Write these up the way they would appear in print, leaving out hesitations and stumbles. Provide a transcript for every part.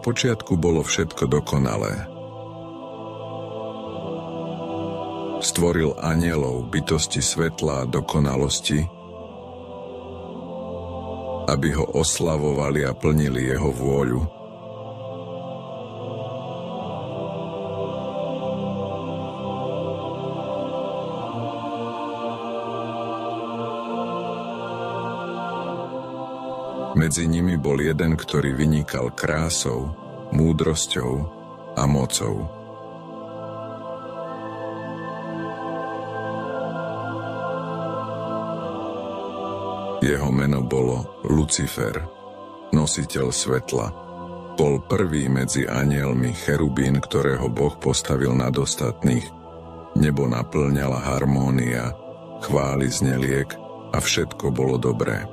počiatku bolo všetko dokonalé. Stvoril anjelov, bytosti svetla a dokonalosti, aby ho oslavovali a plnili jeho vôľu. Medzi nimi bol jeden, ktorý vynikal krásou, múdrosťou a mocou. Jeho meno bolo Lucifer, nositeľ svetla. Bol prvý medzi anielmi, cherubín, ktorého Boh postavil nad ostatných. Nebo naplňala harmónia, chvály zneliek a všetko bolo dobré.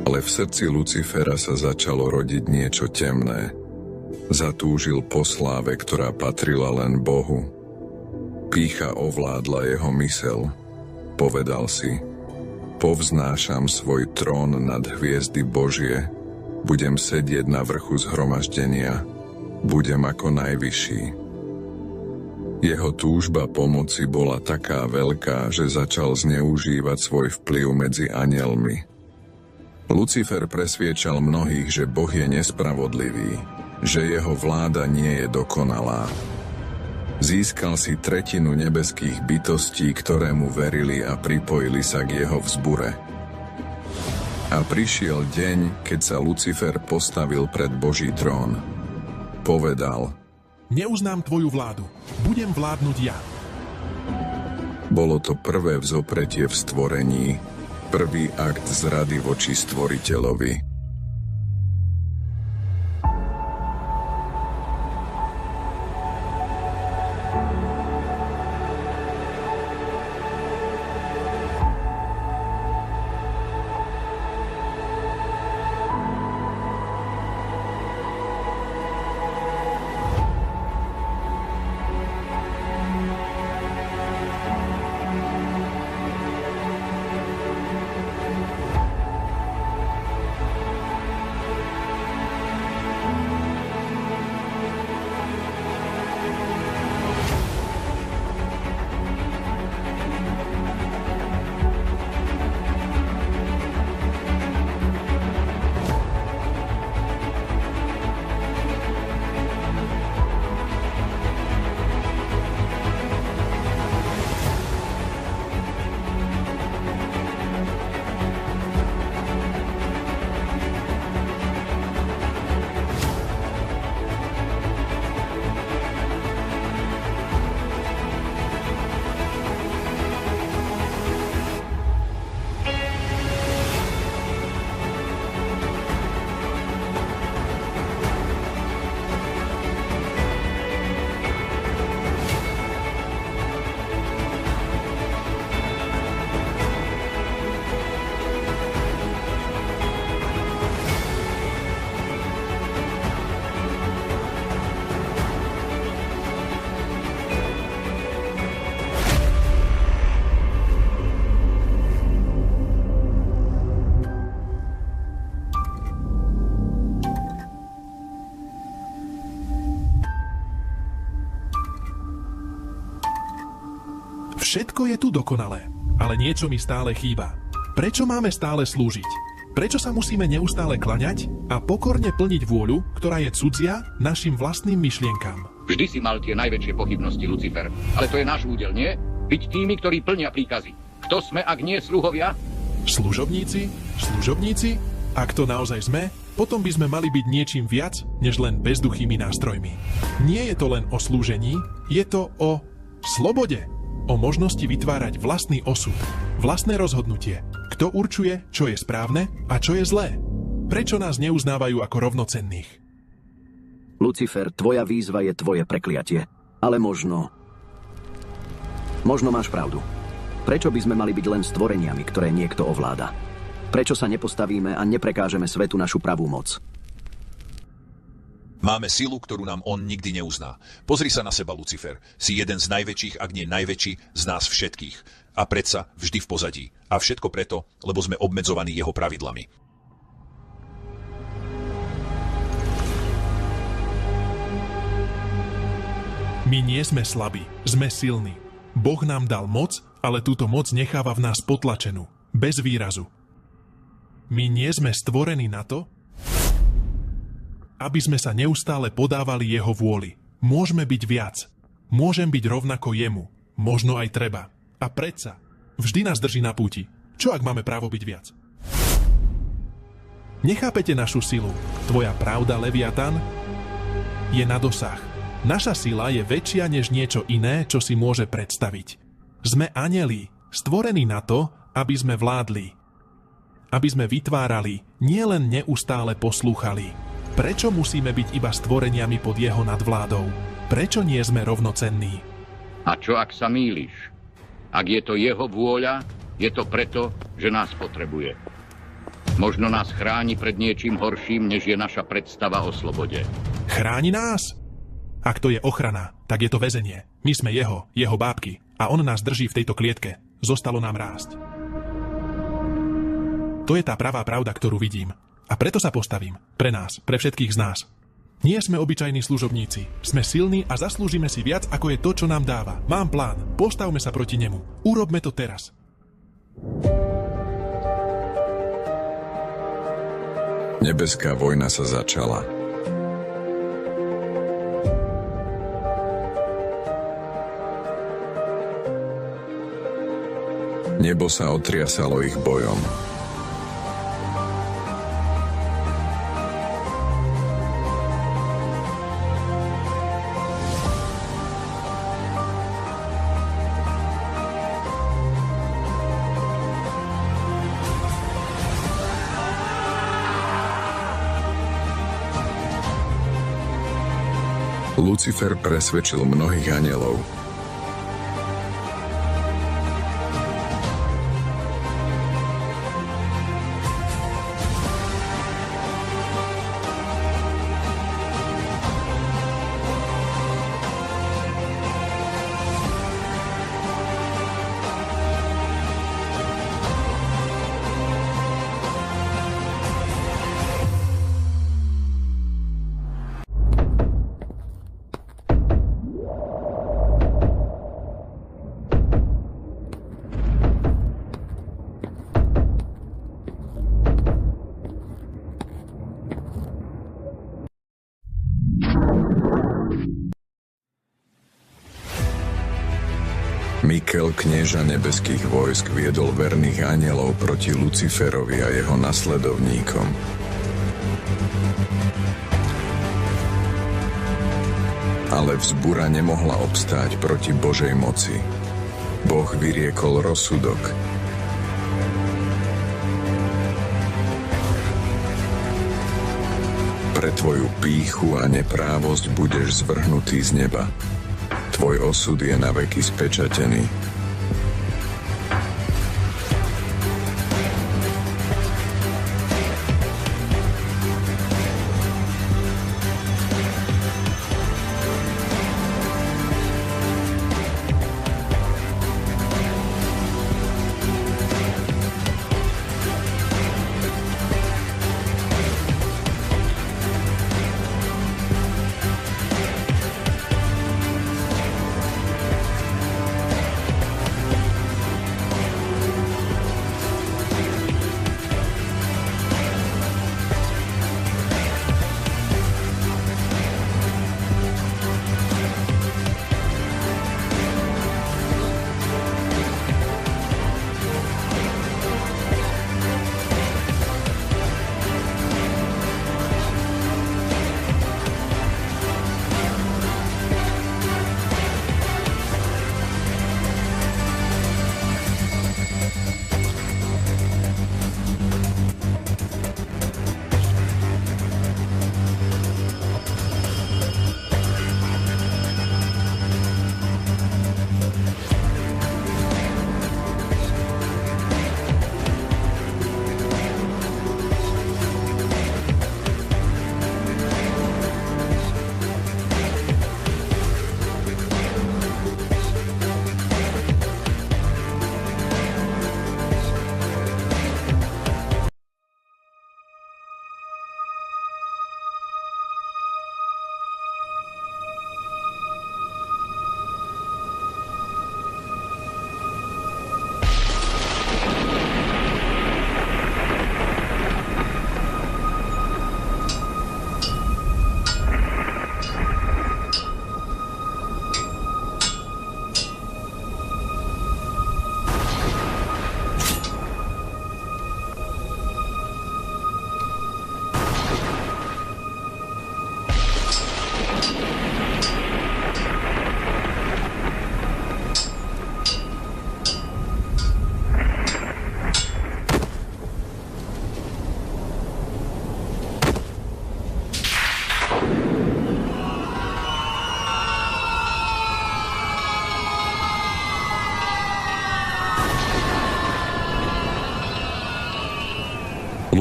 Ale v srdci Lucifera sa začalo rodiť niečo temné. Zatúžil po sláve, ktorá patrila len Bohu. Pýcha ovládla jeho mysel. Povedal si: povznášam svoj trón nad hviezdy Božie, budem sedieť na vrchu zhromaždenia, budem ako najvyšší. Jeho túžba pomoci bola taká veľká, že začal zneužívať svoj vplyv medzi anjelmi. Lucifer presviečal mnohých, že Boh je nespravodlivý, že jeho vláda nie je dokonalá. Získal si tretinu nebeských bytostí, ktoré mu verili a pripojili sa k jeho vzbure. A prišiel deň, keď sa Lucifer postavil pred Boží trón. Povedal: neuznám tvoju vládu, budem vládnuť ja. Bolo to prvé vzopretie v stvorení, prvý akt zrady voči stvoriteľovi. Všetko je tu dokonalé, ale niečo mi stále chýba. Prečo máme stále slúžiť? Prečo sa musíme neustále klaňať a pokorne plniť vôľu, ktorá je cudzia našim vlastným myšlienkam? Vždy si mal tie najväčšie pochybnosti, Lucifer. Ale to je náš údel, nie? Byť tými, ktorí plnia príkazy. Kto sme, ak nie sluhovia? Služobníci? Služobníci? Ak to naozaj sme, potom by sme mali byť niečím viac, než len bezduchými nástrojmi. Nie je to len o slúžení, je to o slobode. O možnosti vytvárať vlastný osud, vlastné rozhodnutie. Kto určuje, čo je správne a čo je zlé? Prečo nás neuznávajú ako rovnocenných? Lucifer, tvoja výzva je tvoje prekliatie. Ale možno máš pravdu. Prečo by sme mali byť len stvoreniami, ktoré niekto ovláda? Prečo sa nepostavíme a neprekážeme svetu našu pravú moc? Máme silu, ktorú nám on nikdy neuzná. Pozri sa na seba, Lucifer. Si jeden z najväčších, ak nie najväčší, z nás všetkých. A predsa vždy v pozadí. A všetko preto, lebo sme obmedzovaní jeho pravidlami. My nie sme slabí, sme silní. Boh nám dal moc, ale túto moc necháva v nás potlačenú, bez výrazu. My nie sme stvorení na to, aby sme sa neustále podávali jeho vôli. Môžeme byť viac. Môžem byť rovnako jemu. Možno aj treba. A predsa, vždy nás drží na púti. Čo ak máme právo byť viac? Nechápete našu silu? Tvoja pravda, Leviatan, je na dosah. Naša sila je väčšia než niečo iné, čo si môže predstaviť. Sme anjeli, stvorení na to, aby sme vládli. Aby sme vytvárali, nielen neustále poslúchali. Prečo musíme byť iba stvoreniami pod jeho nadvládou? Prečo nie sme rovnocenní? A čo ak sa mýliš? Ak je to jeho vôľa, je to preto, že nás potrebuje. Možno nás chráni pred niečím horším, než je naša predstava o slobode. Chráni nás? Ak to je ochrana, tak je to väzenie. My sme jeho bábky a on nás drží v tejto klietke. Zostalo nám rásť. To je tá pravá pravda, ktorú vidím. A preto sa postavím. Pre nás, pre všetkých z nás. Nie sme obyčajní služobníci. Sme silní a zaslúžime si viac, ako je to, čo nám dáva. Mám plán. Postavme sa proti nemu. Urobme to teraz. Nebeská vojna sa začala. Nebo sa otriasalo ich bojom. Lucifer presvedčil mnohých anjelov. Mikel, knieža nebeských vojsk, viedol verných anjelov proti Luciferovi a jeho nasledovníkom. Ale vzbúra nemohla obstáť proti Božej moci. Boh vyriekol rozsudok. Pre tvoju pýchu a neprávosť budeš zvrhnutý z neba. Tvoj osud je naveky spečatený.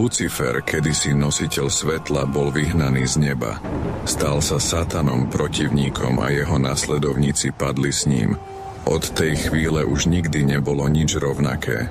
Lucifer, kedysi nositeľ svetla, bol vyhnaný z neba. Stal sa satanom, protivníkom a jeho nasledovníci padli s ním. Od tej chvíle už nikdy nebolo nič rovnaké.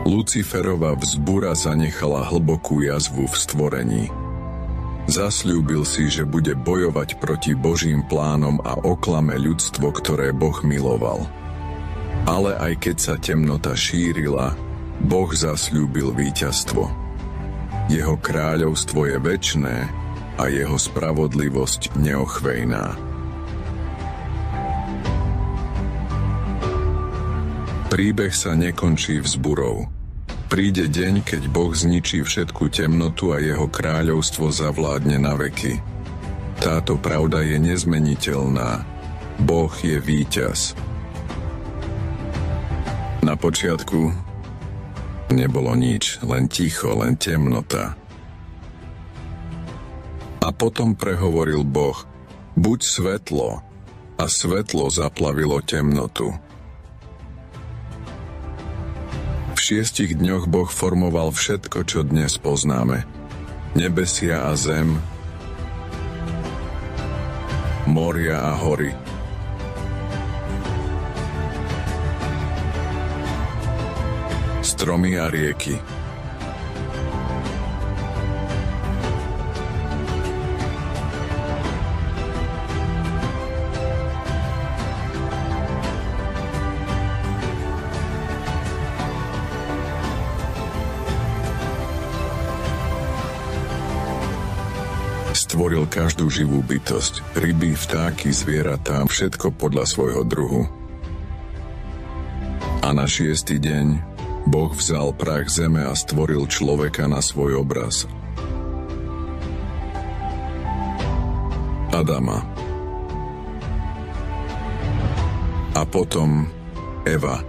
Luciferova vzbura zanechala hlbokú jazvu v stvorení. Zasľúbil si, že bude bojovať proti Božím plánom a oklame ľudstvo, ktoré Boh miloval. Ale aj keď sa temnota šírila, Boh zasľúbil víťazstvo. Jeho kráľovstvo je večné a jeho spravodlivosť neochvejná. Príbeh sa nekončí vzburou. Príde deň, keď Boh zničí všetku temnotu a jeho kráľovstvo zavládne na veky. Táto pravda je nezmeniteľná. Boh je víťaz. Na počiatku nebolo nič, len ticho, len temnota. A potom prehovoril Boh: buď svetlo, a svetlo zaplavilo temnotu. V 6 dňoch Boh formoval všetko, čo dnes poznáme. Nebesia a zem, moria a hory. Stromy a rieky. Stvoril každú živú bytosť, ryby, vtáky, zvieratá, všetko podľa svojho druhu. A na 6. deň Boh vzal prach zeme a stvoril človeka na svoj obraz. Adama. A potom Eva,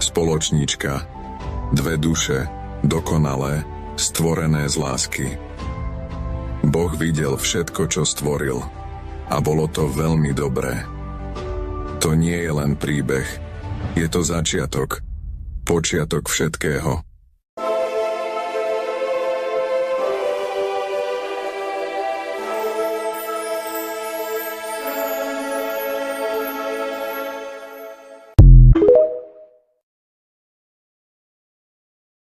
spoločníčka, 2 duše, dokonalé, stvorené z lásky. Boh videl všetko, čo stvoril, a bolo to veľmi dobré. To nie je len príbeh, je to začiatok, počiatok všetkého.